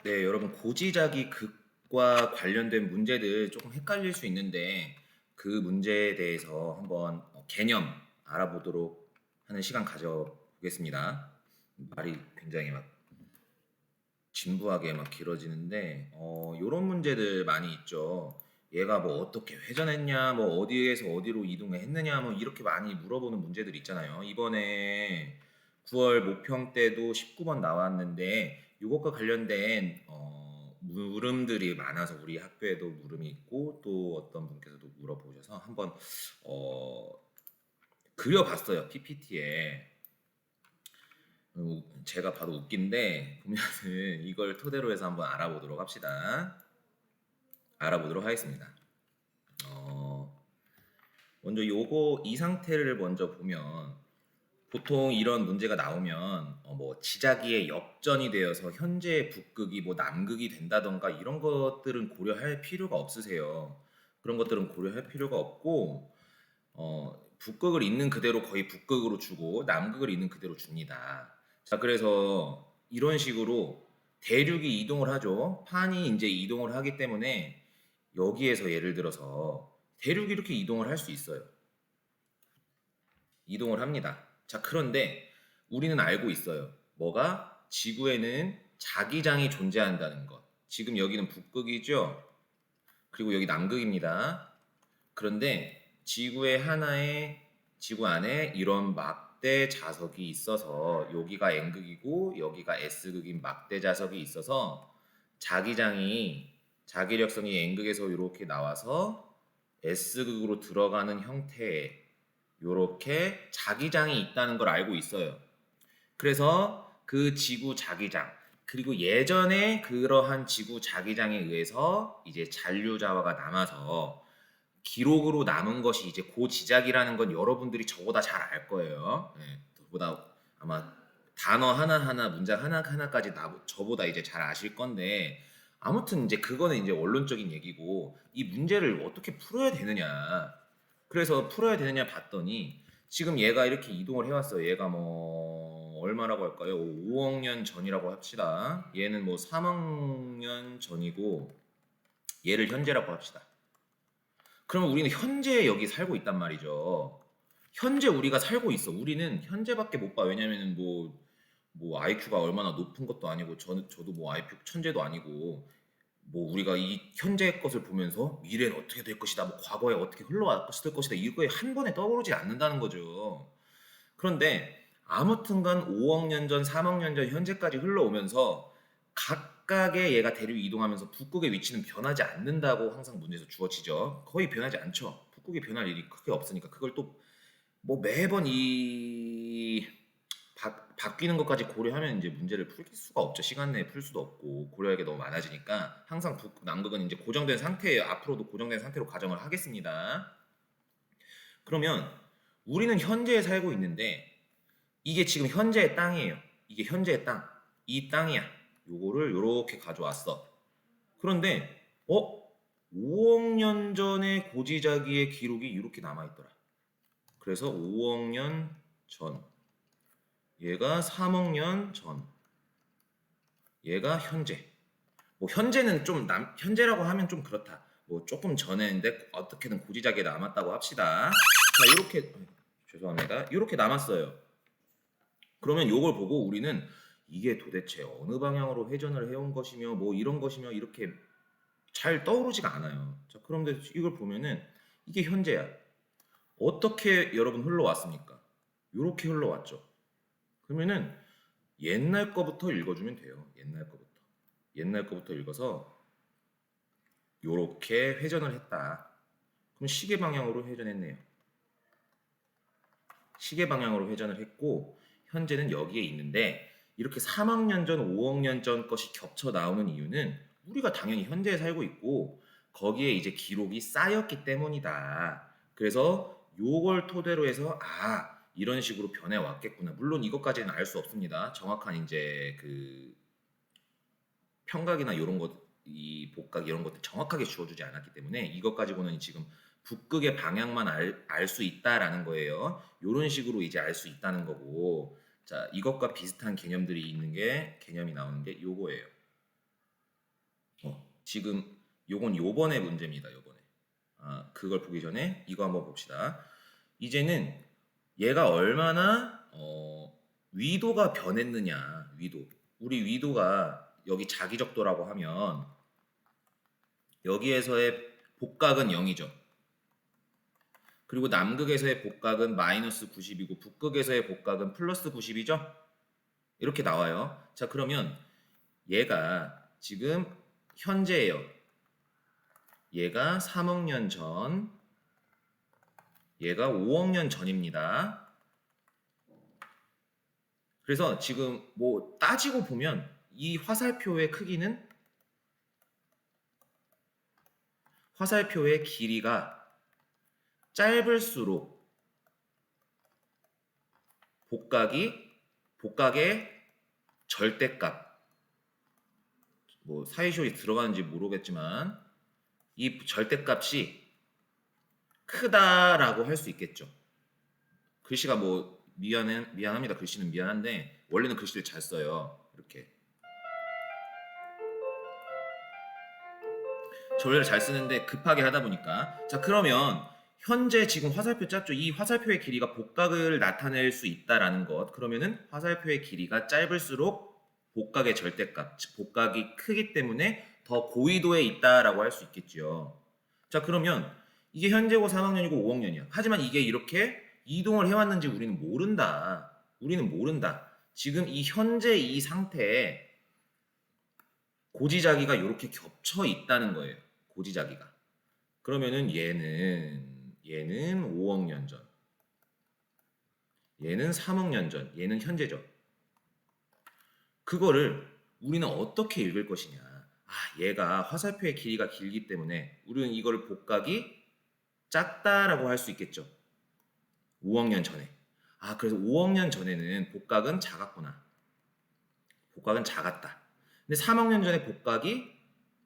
네, 여러분 고지자기 극과 관련된 문제들 조금 헷갈릴 수 있는데 그 문제에 대해서 한번 개념 알아보도록 하는 시간 가져보겠습니다. 말이 굉장히 막 진부하게 막 길어지는데 요런 문제들 많이 있죠. 얘가 뭐 어떻게 회전했냐, 뭐 어디에서 어디로 이동했느냐, 뭐 이렇게 많이 물어보는 문제들 있잖아요. 이번에 9월 모평 때도 19번 나왔는데 이것과 관련된 물음들이 많아서 우리 학교에도 물음이 있고 또 어떤 분께서도 물어보셔서 한번 어, 그려봤어요. PPT에. 제가 봐도 웃긴데 보면은 이걸 토대로 해서 한번 알아보도록 합시다. 알아보도록 하겠습니다. 어, 먼저 요거 이 상태를 먼저 보면 보통 이런 문제가 나오면 뭐 지자기의 역전이 되어서 현재의 북극이 뭐 남극이 된다던가 이런 것들은 고려할 필요가 없으세요. 그런 것들은 고려할 필요가 없고 북극을 있는 그대로 거의 북극으로 주고 남극을 있는 그대로 줍니다. 자, 그래서 이런 식으로 대륙이 이동을 하죠. 판이 이제 이동을 하기 때문에 여기에서 예를 들어서 대륙이 이렇게 이동을 할 수 있어요. 이동을 합니다. 자, 그런데 우리는 알고 있어요. 뭐가? 지구에는 자기장이 존재한다는 것. 지금 여기는 북극이죠? 그리고 여기 남극입니다. 그런데 지구의 하나의 지구 안에 이런 막대 자석이 있어서 여기가 N극이고 여기가 S극인 막대 자석이 있어서 자기장이 자기력성이 N극에서 이렇게 나와서 S극으로 들어가는 형태의 이렇게 자기장이 있다는 걸 알고 있어요. 그래서 그 지구 자기장 그리고 예전에 그러한 지구 자기장에 의해서 이제 잔류자화가 남아서 기록으로 남은 것이 이제 고지작이라는 건 여러분들이 저보다 잘 알 거예요. 예, 저보다 아마 단어 하나하나 문장 하나하나까지 저보다 이제 잘 아실 건데 아무튼 이제 그거는 이제 원론적인 얘기고 이 문제를 어떻게 풀어야 되느냐. 그래서 풀어야 되느냐 봤더니 지금 얘가 이렇게 이동을 해왔어요. 얘가 뭐 얼마라고 할까요? 5억 년 전이라고 합시다. 얘는 뭐 3억 년 전이고 얘를 현재라고 합시다. 그러면 우리는 현재 여기 살고 있단 말이죠. 현재 우리가 살고 있어. 우리는 현재밖에 못 봐. 왜냐면은 뭐 IQ가 얼마나 높은 것도 아니고 저도 뭐 IQ 천재도 아니고 뭐 우리가 이 현재 것을 보면서 미래는 어떻게 될 것이다. 뭐 과거에 어떻게 흘러왔을 것이다. 이거에 한 번에 떠오르지 않는다는 거죠. 그런데 아무튼간 5억 년 전, 3억 년 전 현재까지 흘러오면서 각각의 얘가 대륙 이동하면서 북극의 위치는 변하지 않는다고 항상 문제에서 주어지죠. 거의 변하지 않죠. 북극이 변할 일이 크게 없으니까 그걸 또 뭐 매번 이 바뀌는 것까지 고려하면 이제 문제를 풀 수가 없죠. 시간 내에 풀 수도 없고 고려할 게 너무 많아지니까 항상 북극, 남극은 이제 고정된 상태에 앞으로도 고정된 상태로 가정을 하겠습니다. 그러면 우리는 현재에 살고 있는데 이게 지금 현재의 땅이에요. 이게 현재의 땅. 이 땅이야. 요거를 요렇게 가져왔어. 그런데 5억 년 전의 고지자기의 기록이 이렇게 남아있더라. 그래서 5억 년 전. 얘가 3억 년 전. 얘가 현재. 뭐 현재는 좀 현재라고 하면 좀 그렇다. 뭐 조금 전에인데 어떻게든 고지자기에 남았다고 합시다. 자, 이렇게 죄송합니다. 이렇게 남았어요. 그러면 요걸 보고 우리는 이게 도대체 어느 방향으로 회전을 해온 것이며 뭐 이런 것이며 이렇게 잘 떠오르지가 않아요. 자, 그런데 이걸 보면은 이게 현재야. 어떻게 여러분 흘러왔습니까? 요렇게 흘러왔죠. 그러면은 옛날 거부터 읽어주면 돼요. 옛날 거부터. 옛날 거부터 읽어서 요렇게 회전을 했다. 그럼 시계 방향으로 회전했네요. 시계 방향으로 회전을 했고 현재는 여기에 있는데 이렇게 3억 년 전, 5억 년 전 것이 겹쳐 나오는 이유는 우리가 당연히 현재에 살고 있고 거기에 이제 기록이 쌓였기 때문이다. 그래서 요걸 토대로 해서 이런 식으로 변해 왔겠구나. 물론 이것까지는 알 수 없습니다. 정확한 이제 그 평각이나 이런 것, 이 복각 이런 것들 정확하게 주어주지 않았기 때문에 이것 가지고는 지금 북극의 방향만 알 수 있다라는 거예요. 이런 식으로 이제 알 수 있다는 거고, 자 이것과 비슷한 개념들이 있는 게 개념이 나오는 게 요거예요. 지금 요건 요번의 문제입니다. 요번에. 그걸 보기 전에 이거 한번 봅시다. 이제는 얘가 얼마나 위도가 변했느냐. 위도. 우리 위도가 여기 자기적도라고 하면 여기에서의 복각은 0이죠. 그리고 남극에서의 복각은 마이너스 90이고 북극에서의 복각은 플러스 90이죠. 이렇게 나와요. 자, 그러면 얘가 지금 현재예요. 얘가 3억 년 전, 얘가 5억 년 전입니다. 그래서 지금 뭐 따지고 보면 이 화살표의 크기는 화살표의 길이가 짧을수록 복각의 절대값, 뭐 사이쇼에 들어가는지 모르겠지만 이 절대값이 크다라고 할 수 있겠죠. 글씨가 뭐 미안합니다. 글씨는 미안한데 원래는 글씨를 잘 써요. 이렇게 저 원래 잘 쓰는데 급하게 하다 보니까. 자, 그러면 현재 지금 화살표 짰죠? 이 화살표의 길이가 복각을 나타낼 수 있다라는 것. 그러면은 화살표의 길이가 짧을수록 복각의 절대값, 즉 복각이 크기 때문에 더 고위도에 있다라고 할 수 있겠죠. 자, 그러면 이게 현재고 3억 년이고 5억 년이야. 하지만 이게 이렇게 이동을 해왔는지 우리는 모른다. 우리는 모른다. 지금 이 현재 이 상태에 고지자기가 이렇게 겹쳐 있다는 거예요. 고지자기가. 그러면은 얘는 5억 년 전, 얘는 3억 년 전, 얘는 현재죠. 그거를 우리는 어떻게 읽을 것이냐. 얘가 화살표의 길이가 길기 때문에 우리는 이걸 복각이 작다라고 할 수 있겠죠. 5억 년 전에. 그래서 5억 년 전에는 복각은 작았구나. 복각은 작았다. 근데 3억 년 전에 복각이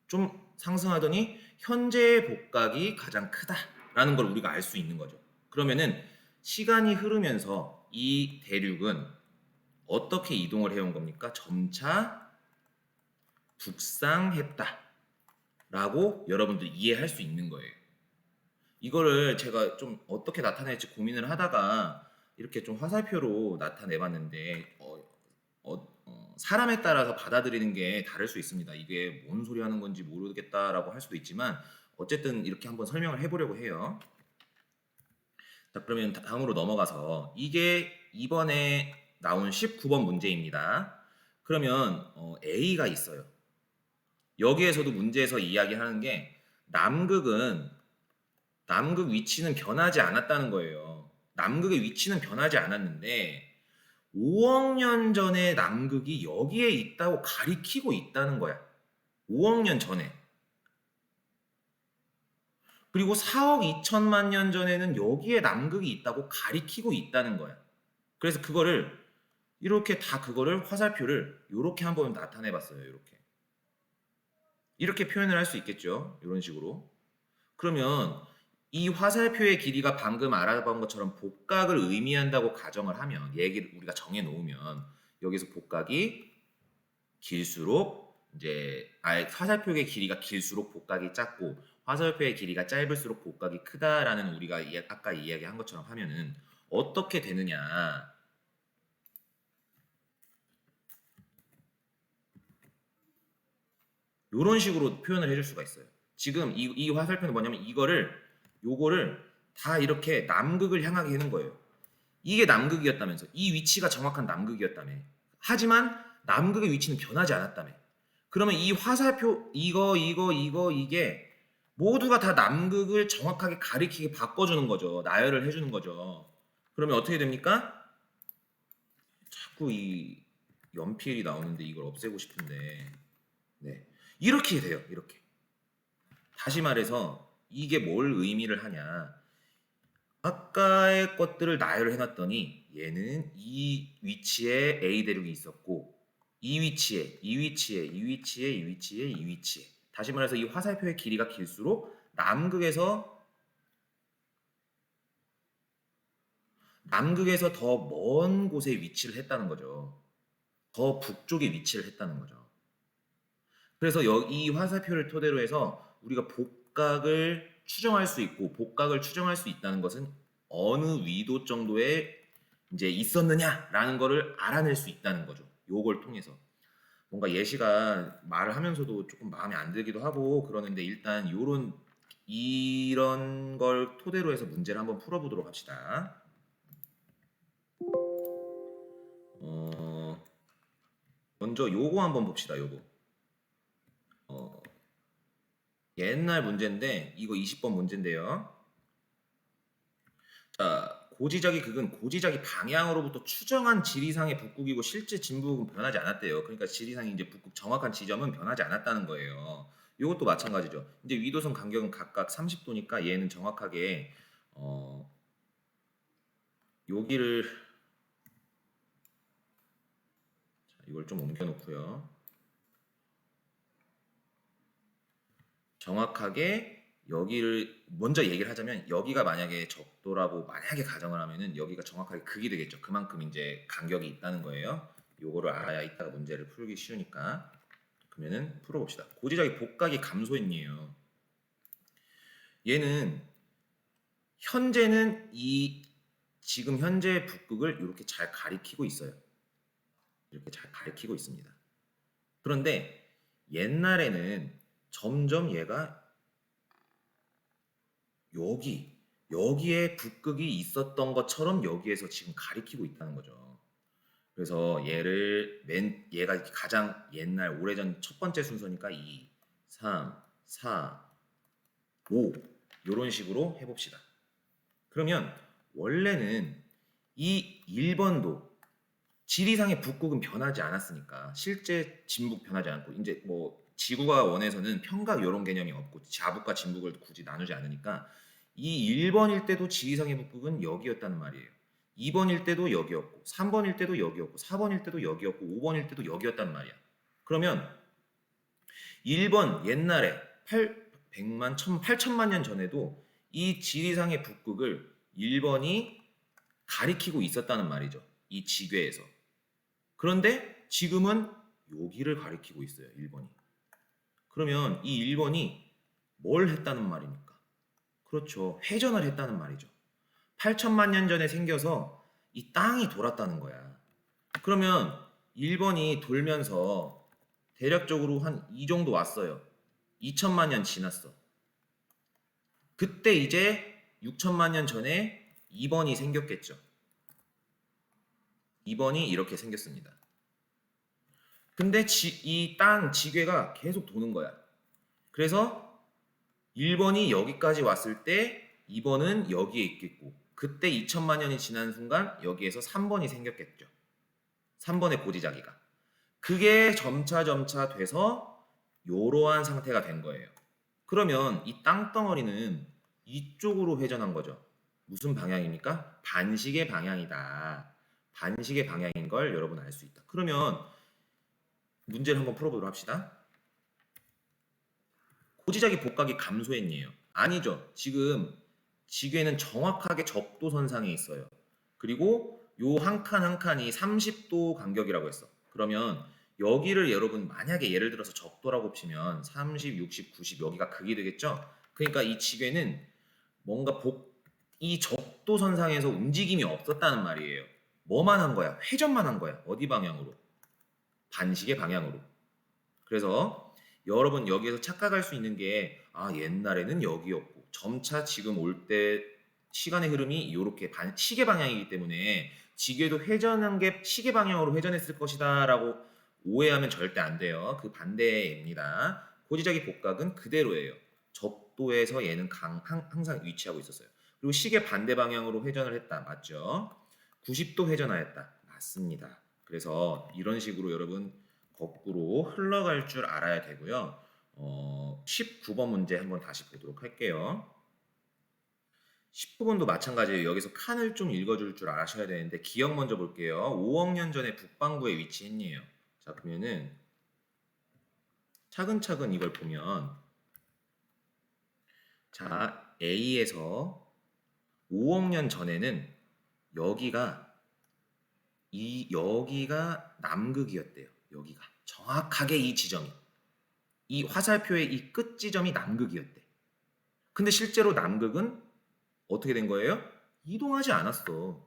좀 상승하더니 현재의 복각이 가장 크다라는 걸 우리가 알 수 있는 거죠. 그러면은 시간이 흐르면서 이 대륙은 어떻게 이동을 해온 겁니까? 점차 북상했다라고 여러분들 이해할 수 있는 거예요. 이거를 제가 좀 어떻게 나타낼지 고민을 하다가 이렇게 좀 화살표로 나타내봤는데 사람에 따라서 받아들이는 게 다를 수 있습니다. 이게 뭔 소리 하는 건지 모르겠다라고 할 수도 있지만 어쨌든 이렇게 한번 설명을 해보려고 해요. 자, 그러면 다음으로 넘어가서 이게 이번에 나온 19번 문제입니다. 그러면 A가 있어요. 여기에서도 문제에서 이야기하는 게 남극 위치는 변하지 않았다는 거예요. 남극의 위치는 변하지 않았는데 5억 년 전에 남극이 여기에 있다고 가리키고 있다는 거야. 5억 년 전에. 그리고 4억 2천만 년 전에는 여기에 남극이 있다고 가리키고 있다는 거야. 그래서 그거를 이렇게 다 그거를 화살표를 이렇게 한번 나타내 봤어요. 이렇게 표현을 할 수 있겠죠. 이런 식으로. 그러면 이 화살표의 길이가 방금 알아본 것처럼 복각을 의미한다고 가정을 하면 얘기를 우리가 정해 놓으면 여기서 복각이 길수록 이제 화살표의 길이가 길수록 복각이 작고 화살표의 길이가 짧을수록 복각이 크다라는 우리가 아까 이야기한 것처럼 하면은 어떻게 되느냐. 이런 식으로 표현을 해줄 수가 있어요. 지금 이 화살표는 뭐냐면 요거를 다 이렇게 남극을 향하게 해놓은 거예요. 이게 남극이었다면서. 이 위치가 정확한 남극이었다며. 하지만 남극의 위치는 변하지 않았다며. 그러면 이 화살표 이게 모두가 다 남극을 정확하게 가리키게 바꿔주는 거죠. 나열을 해주는 거죠. 그러면 어떻게 됩니까? 자꾸 이 연필이 나오는데 이걸 없애고 싶은데 네, 이렇게 돼요. 이렇게. 다시 말해서 이게 뭘 의미를 하냐. 아까의 것들을 나열을 해놨더니 얘는 이 위치에 A 대륙이 있었고 이 위치에 다시 말해서 이 화살표의 길이가 길수록 남극에서 더 먼 곳에 위치를 했다는 거죠. 더 북쪽에 위치를 했다는 거죠. 그래서 이 화살표를 토대로 해서 우리가 복각을 추정할 수 있고 복각을 추정할 수 있다는 것은 어느 위도 정도에 이제 있었느냐라는 거를 알아낼 수 있다는 거죠. 요걸 통해서. 뭔가 예시가 말을 하면서도 조금 마음에 안 들기도 하고 그러는데 일단 요런 이런 걸 토대로 해서 문제를 한번 풀어보도록 합시다. 먼저 요거 한번 봅시다. 요거. 옛날 문제인데 이거 20번 문제인데요. 자, 고지적이 극은 고지적이 방향으로부터 추정한 지리상의 북극이고 실제 진북은 변하지 않았대요. 그러니까 지리상의 이제 북극 정확한 지점은 변하지 않았다는 거예요. 이것도 마찬가지죠. 이제 위도선 간격은 각각 30도니까 얘는 정확하게 여기를 자, 이걸 좀 옮겨 놓고요. 정확하게 여기를 먼저 얘기를 하자면 여기가 만약에 적도라고 만약에 가정을 하면은 여기가 정확하게 극이 되겠죠. 그만큼 이제 간격이 있다는 거예요. 요거를 알아야 이따가 문제를 풀기 쉬우니까. 그러면은 풀어봅시다. 고지적이 복각이 감소했네요. 얘는 현재는 이 지금 현재 북극을 이렇게 잘 가리키고 있어요. 이렇게 잘 가리키고 있습니다. 그런데 옛날에는 점점 얘가 여기에 북극이 있었던 것처럼 여기에서 지금 가리키고 있다는 거죠. 그래서 얘가 가장 옛날 오래전 첫 번째 순서니까 2, 3, 4, 5 이런 식으로 해봅시다. 그러면 원래는 이 1번도 지리상의 북극은 변하지 않았으니까 실제 진북 변하지 않고 이제 뭐 지구가 원에서는 평각 이런 개념이 없고 자북과 진북을 굳이 나누지 않으니까 이 1번일 때도 지리상의 북극은 여기였다는 말이에요. 2번일 때도 여기였고 3번일 때도 여기였고 4번일 때도 여기였고 5번일 때도 여기였단 말이야. 그러면 1번 옛날에 100만, 8천만 년 전에도 이 지리상의 북극을 1번이 가리키고 있었다는 말이죠. 이 지궤에서. 그런데 지금은 여기를 가리키고 있어요. 1번이. 그러면 이 1번이 뭘 했다는 말입니까? 그렇죠. 회전을 했다는 말이죠. 8천만 년 전에 생겨서 이 땅이 돌았다는 거야. 그러면 1번이 돌면서 대략적으로 한 이 정도 왔어요. 2천만 년 지났어. 그때 이제 6천만 년 전에 2번이 생겼겠죠. 2번이 이렇게 생겼습니다. 근데 이 땅 지궤가 계속 도는 거야. 그래서 1번이 여기까지 왔을 때 2번은 여기에 있겠고 그때 2천만 년이 지난 순간 여기에서 3번이 생겼겠죠. 3번의 고지자기가. 그게 점차 돼서 이러한 상태가 된 거예요. 그러면 이 땅덩어리는 이쪽으로 회전한 거죠. 무슨 방향입니까? 반시계 방향이다. 반시계 방향인 걸 여러분 알 수 있다. 그러면 문제를 한번 풀어보도록 합시다. 고지자기 복각이 감소했네요. 아니죠. 지금 지궤는 정확하게 적도선상에 있어요. 그리고 요 한 칸 한 칸이 30도 간격이라고 했어. 그러면 여기를 여러분 만약에 예를 들어서 적도라고 치면 30, 60, 90 여기가 극이 되겠죠? 그러니까 이 지궤는 뭔가 이 적도선상에서 움직임이 없었다는 말이에요. 뭐만 한 거야? 회전만 한 거야. 어디 방향으로? 반시계 방향으로. 그래서 여러분 여기에서 착각할 수 있는 게 옛날에는 여기였고 점차 지금 올 때 시간의 흐름이 이렇게 시계 방향이기 때문에 지궤도 회전한 게 시계 방향으로 회전했을 것이다 라고 오해하면 절대 안 돼요. 그 반대입니다. 고지적인 복각은 그대로예요. 적도에서 얘는 항상 위치하고 있었어요. 그리고 시계 반대 방향으로 회전을 했다. 맞죠? 90도 회전하였다. 맞습니다. 그래서 이런 식으로 여러분 거꾸로 흘러갈 줄 알아야 되고요. 19번 문제 한번 다시 보도록 할게요. 19번도 마찬가지예요. 여기서 칸을 좀 읽어줄 줄 아셔야 되는데 기억 먼저 볼게요. 5억 년 전에 북반구에 위치했네요. 자 그러면은 차근차근 이걸 보면 자 A에서 5억 년 전에는 여기가 남극이었대요. 여기가 정확하게 이 지점이. 이 화살표의 이 끝 지점이 남극이었대. 근데 실제로 남극은 어떻게 된 거예요? 이동하지 않았어.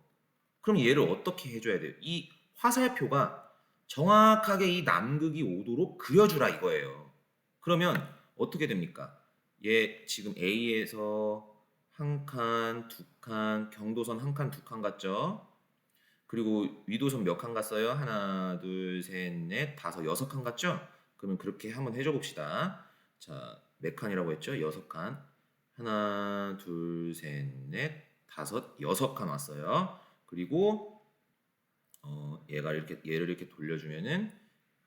그럼 얘를 어떻게 해줘야 돼요? 이 화살표가 정확하게 이 남극이 오도록 그려주라 이거예요. 그러면 어떻게 됩니까? 얘 지금 A에서 한 칸, 두 칸, 경도선 한 칸, 두 칸 같죠? 그리고 위도선 몇 칸 갔어요? 하나, 둘, 셋, 넷, 다섯, 여섯 칸 갔죠? 그러면 그렇게 한번 해줘 봅시다. 자, 몇 칸이라고 했죠? 여섯 칸. 하나, 둘, 셋, 넷, 다섯, 여섯 칸 왔어요. 그리고 얘를 이렇게 돌려주면은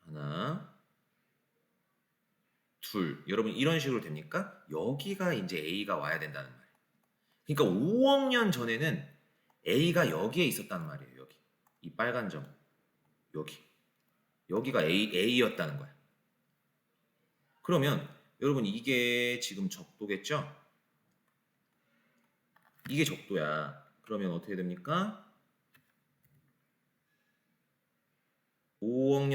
하나, 둘. 여러분 이런 식으로 됩니까? 여기가 이제 A가 와야 된다는 말이에요. 그러니까 5억 년 전에는 A가 여기에 있었단 말이에요. 여기. 이 빨간 점. 여기. 여기가 A였다는 거야. 그러면 여러분 이게 지금 적도겠죠? 이게 적도야. 그러면 어떻게 됩니까? 5억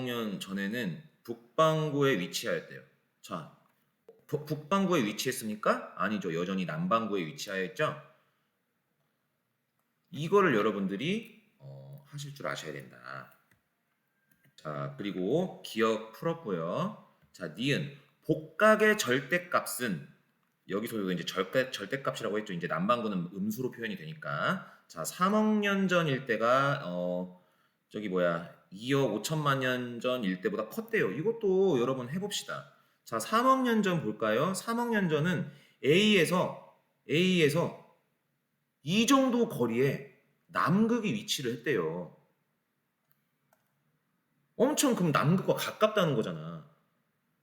년 전에는 북반구에 위치하였대요. 자, 북반구에 위치했습니까? 아니죠. 여전히 남반구에 위치하였죠. 이거를 여러분들이 하실 줄 아셔야 된다. 자, 그리고 기억 풀었고요. 자, 니은 복각의 절대값은 여기서도 이제 절대값이라고 했죠. 이제 남반구는 음수로 표현이 되니까. 자, 3억 년 전일 때가 저기 뭐야 2억 5천만 년 전일 때보다 컸대요. 이것도 여러분 해봅시다. 자, 3억 년 전 볼까요? 3억 년 전은 A에서 이 정도 거리에 남극이 위치를 했대요. 엄청 그럼 남극과 가깝다는 거잖아.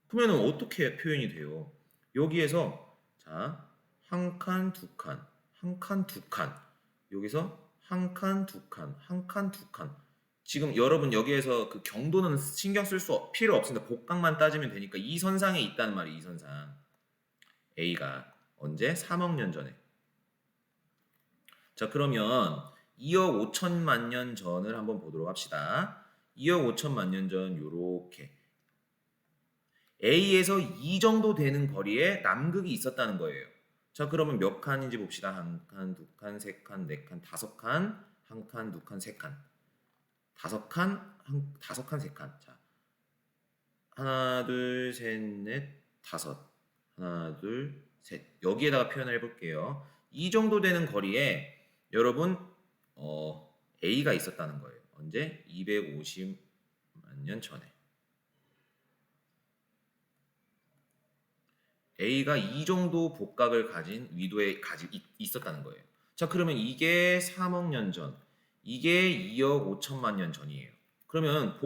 그러면 어떻게 표현이 돼요? 여기에서 자, 한 칸, 두 칸, 한 칸, 두 칸. 여기서 한 칸, 두 칸, 한 칸, 두 칸. 지금 여러분 여기에서 그 경도는 신경 쓸 필요 없습니다. 복각만 따지면 되니까 이 선상에 있다는 말이에요. 이 선상. A가 언제? 3억 년 전에. 자, 그러면 2억 5천만 년 전을 한번 보도록 합시다. 2억 5천만 년 전 요렇게 A에서 이 정도 되는 거리에 남극이 있었다는 거예요. 자, 그러면 몇 칸인지 봅시다. 한 칸, 두 칸, 세 칸, 네 칸, 다섯 칸, 한 칸, 두 칸, 세 칸, 다섯 칸, 세 칸. 자, 하나, 둘, 셋, 넷, 다섯. 하나, 둘, 셋. 여기에다가 표현을 해볼게요. 이 정도 되는 거리에 여러분 A가 있었다는 거예요. 언제? 250만 년 전에. A가 이 정도 복각을 가진 위도에 있었다는 거예요. 자, 그러면 이게 3억 년 전, 이게 2억 5천만 년 전이에요. 그러면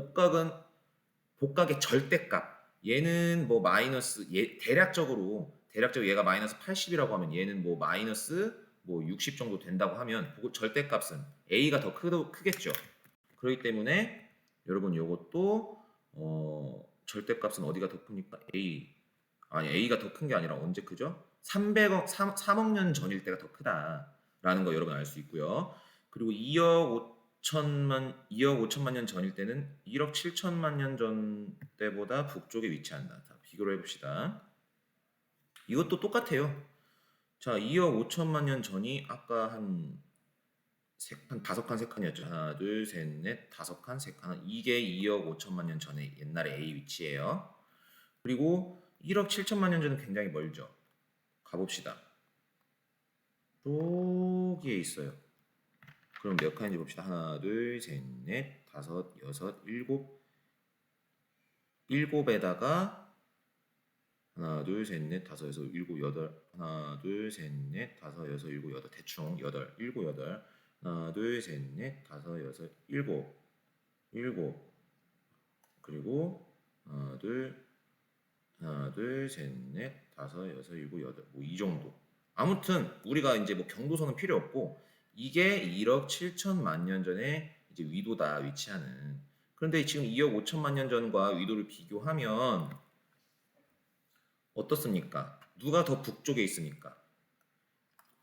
복각의 절대값, 얘는 뭐 마이너스, 대략적으로 얘가 마이너스 80이라고 하면 얘는 뭐 마이너스 뭐 60 정도 된다고 하면 절대값은 A가 더 크겠죠. 그렇기 때문에 여러분 요것도 절대값은 어디가 더 크니까 A가 더 큰 게 아니라 언제 크죠? 3억 년 전일 때가 더 크다라는 거 여러분 알 수 있고요. 그리고 2억 5천만 년 전일 때는 1억 7천만 년 전 때보다 북쪽에 위치한다. 자, 비교를 해봅시다. 이것도 똑같아요. 자, 2억 5천만 년 전이 아까 한 다섯 칸, 세 칸이었죠. 하나, 둘, 셋, 넷, 다섯 칸, 세 칸. 이게 2억 5천만 년 전에 옛날에 A 위치예요. 그리고 1억 7천만 년 전은 굉장히 멀죠. 가봅시다. 여기에 있어요. 그럼 몇 칸인지 봅시다. 하나, 둘, 셋, 넷, 다섯, 여섯, 일곱. 일곱에다가 하나, 둘, 셋, 넷, 다섯, 여섯, 일곱, 여덟. 하나, 둘, 셋, 넷, 다섯, 여섯, 일곱, 여덟. 대충 여덟, 일곱, 여덟. 하나, 둘, 셋, 넷, 다섯, 여섯, 일곱. 그리고 하나, 둘, 셋, 넷, 다섯, 여섯, 일곱, 여덟. 뭐 이 정도. 아무튼 우리가 이제 뭐 경도선은 필요 없고 이게 1억 7천만 년 전에 이제 위도다 위치하는. 그런데 지금 2억 5천만 년 전과 위도를 비교하면 어떻습니까? 누가 더 북쪽에 있습니까?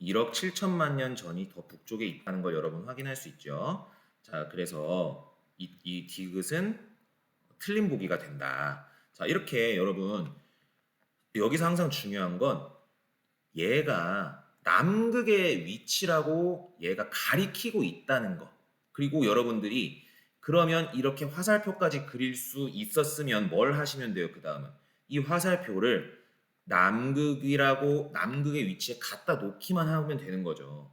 1억 7천만 년 전이 더 북쪽에 있다는 걸 여러분 확인할 수 있죠. 자, 그래서 이 디귿은 틀린 보기가 된다. 자, 이렇게 여러분 여기서 항상 중요한 건 얘가 남극의 위치라고 얘가 가리키고 있다는 거. 그리고 여러분들이 그러면 이렇게 화살표까지 그릴 수 있었으면 뭘 하시면 돼요? 그 다음은 이 화살표를 남극의 위치에 갖다 놓기만 하면 되는 거죠.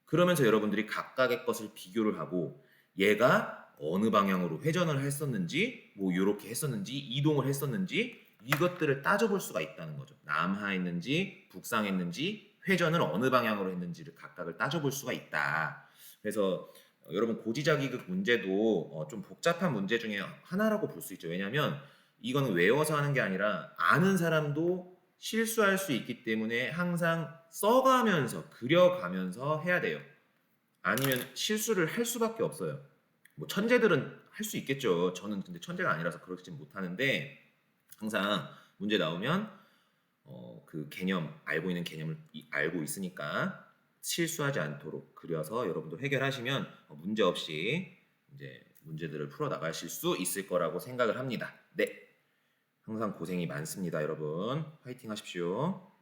그러면서 여러분들이 각각의 것을 비교를 하고 얘가 어느 방향으로 회전을 했었는지 뭐 이렇게 했었는지 이동을 했었는지 이것들을 따져볼 수가 있다는 거죠. 남하했는지 북상했는지 회전을 어느 방향으로 했는지를 각각을 따져볼 수가 있다. 그래서 여러분 고지자기극 문제도 좀 복잡한 문제 중에 하나라고 볼 수 있죠. 왜냐하면 이거는 외워서 하는 게 아니라 아는 사람도 실수할 수 있기 때문에 항상 써가면서 그려가면서 해야 돼요. 아니면 실수를 할 수밖에 없어요. 뭐 천재들은 할 수 있겠죠. 저는 근데 천재가 아니라서 그렇지 못하는데 항상 문제 나오면 그 개념 알고 있는 개념을 알고 있으니까 실수하지 않도록 그려서 여러분도 해결하시면 문제 없이 이제 문제들을 풀어 나가실 수 있을 거라고 생각을 합니다. 네, 항상 고생이 많습니다, 여러분. 화이팅 하십시오.